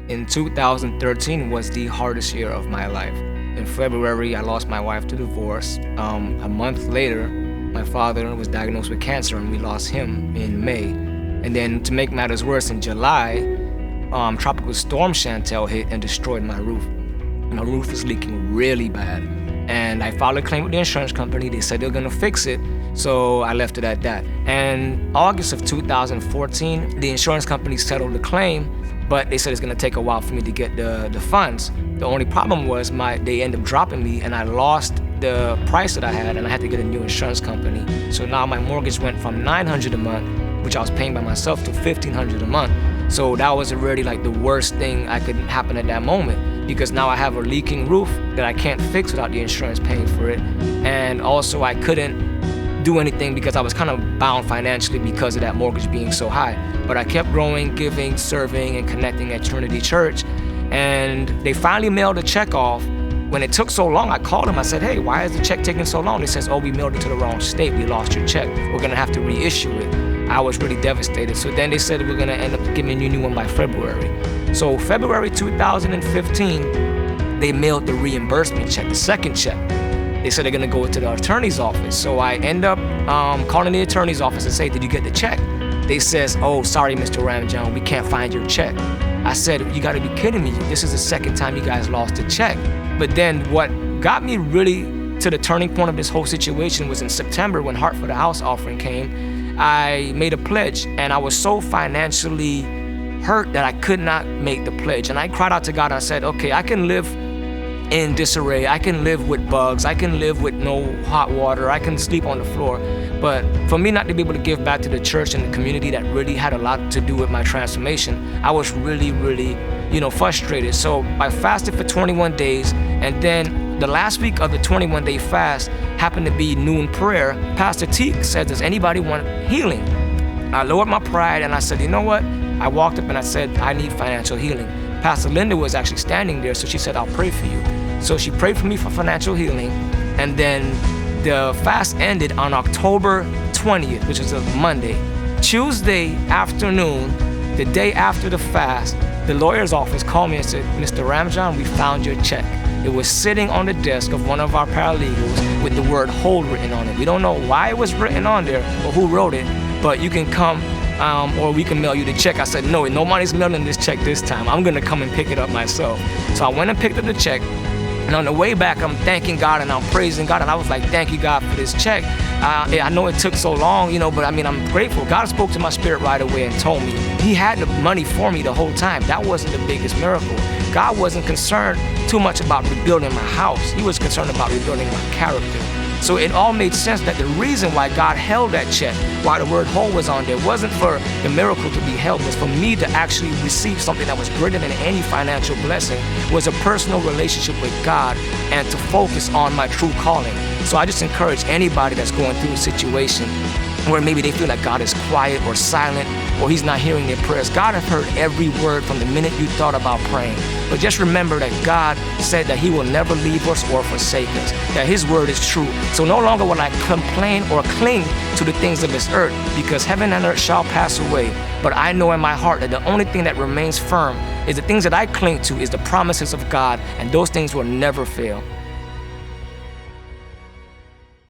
In 2013 was the hardest year of my life. In February, I lost my wife to divorce. A month later, my father was diagnosed with cancer and we lost him in May. And then to make matters worse, in July, Tropical Storm Chantel hit and destroyed my roof. My roof was leaking really bad. And I filed a claim with the insurance company. They said they're gonna fix it, so I left it at that. And August of 2014, the insurance company settled the claim, but they said it's gonna take a while for me to get the funds. The only problem was they ended up dropping me and I lost the price that I had and I had to get a new insurance company. So now my mortgage went from $900 a month, which I was paying by myself, to $1,500 a month. So that was already like the worst thing that could happen at that moment, because now I have a leaking roof that I can't fix without the insurance paying for it. And also I couldn't do anything because I was kind of bound financially because of that mortgage being so high. But I kept growing, giving, serving, and connecting at Trinity Church. And they finally mailed a check off. When it took so long, I called them. I said, hey, why is the check taking so long? They says, oh, we mailed it to the wrong state. We lost your check. We're gonna have to reissue it. I was really devastated. So then they said we're gonna end up giving you a new one by February. So February 2015, they mailed the reimbursement check, the second check. They said they're gonna go to the attorney's office. So I end up calling the attorney's office and say, did you get the check? They says, oh, sorry, Mr. Ramjohn, we can't find your check. I said, you gotta be kidding me. This is the second time you guys lost a check. But then what got me really to the turning point of this whole situation was in September when Heart for the House offering came. I made a pledge and I was so financially hurt that I could not make the pledge. And I cried out to God and I said, okay, I can live in disarray, I can live with bugs, I can live with no hot water, I can sleep on the floor. But for me not to be able to give back to the church and the community that really had a lot to do with my transformation, I was really, frustrated. So I fasted for 21 days, and then the last week of the 21-day fast happened to be noon prayer. Pastor Teek said, does anybody want healing? I lowered my pride and I said, you know what? I walked up and I said, I need financial healing. Pastor Linda was actually standing there, so she said, I'll pray for you. So she prayed for me for financial healing, and then the fast ended on October 20th, which is a Monday. Tuesday afternoon, the day after the fast, the lawyer's office called me and said, Mr. Ramjohn, we found your check. It was sitting on the desk of one of our paralegals with the word hold written on it. We don't know why it was written on there or who wrote it, but you can come or we can mail you the check. I said, no, nobody's mailing this check this time. I'm gonna come and pick it up myself. So I went and picked up the check. And on the way back, I'm thanking God and I'm praising God. And I was like, thank you, God, for this check. I know it took so long, but I'm grateful. God spoke to my spirit right away and told me He had the money for me the whole time. That wasn't the biggest miracle. God wasn't concerned too much about rebuilding my house. He was concerned about rebuilding my character. So it all made sense that the reason why God held that check, why the word hold was on there, wasn't for the miracle to be held, was for me to actually receive something that was greater than any financial blessing, was a personal relationship with God and to focus on my true calling. So I just encourage anybody that's going through a situation where maybe they feel like God is quiet or silent or He's not hearing their prayers. God has heard every word from the minute you thought about praying. But just remember that God said that He will never leave us or forsake us, that His word is true. So no longer will I complain or cling to the things of this earth, because heaven and earth shall pass away. But I know in my heart that the only thing that remains firm is the things that I cling to is the promises of God, and those things will never fail.